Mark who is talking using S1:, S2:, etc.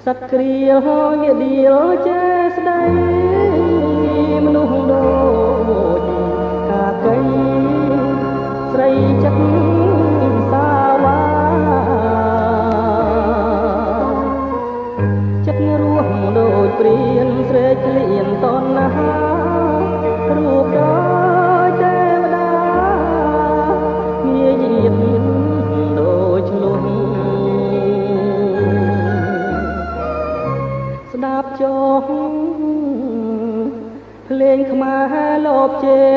S1: សត្វគ្រាងាឌៀលចេស្ដីមនុស្សដូចកាកៃស្រីចិត្តសាវាចិត្តរស់ដូចព្រានស្រែកលៀនតណ្ហារូបដូចទេវតាងាយៀតដូចឆ្លុះស្ដាប់ចុះភ្លេងខ្មែរលបជេរ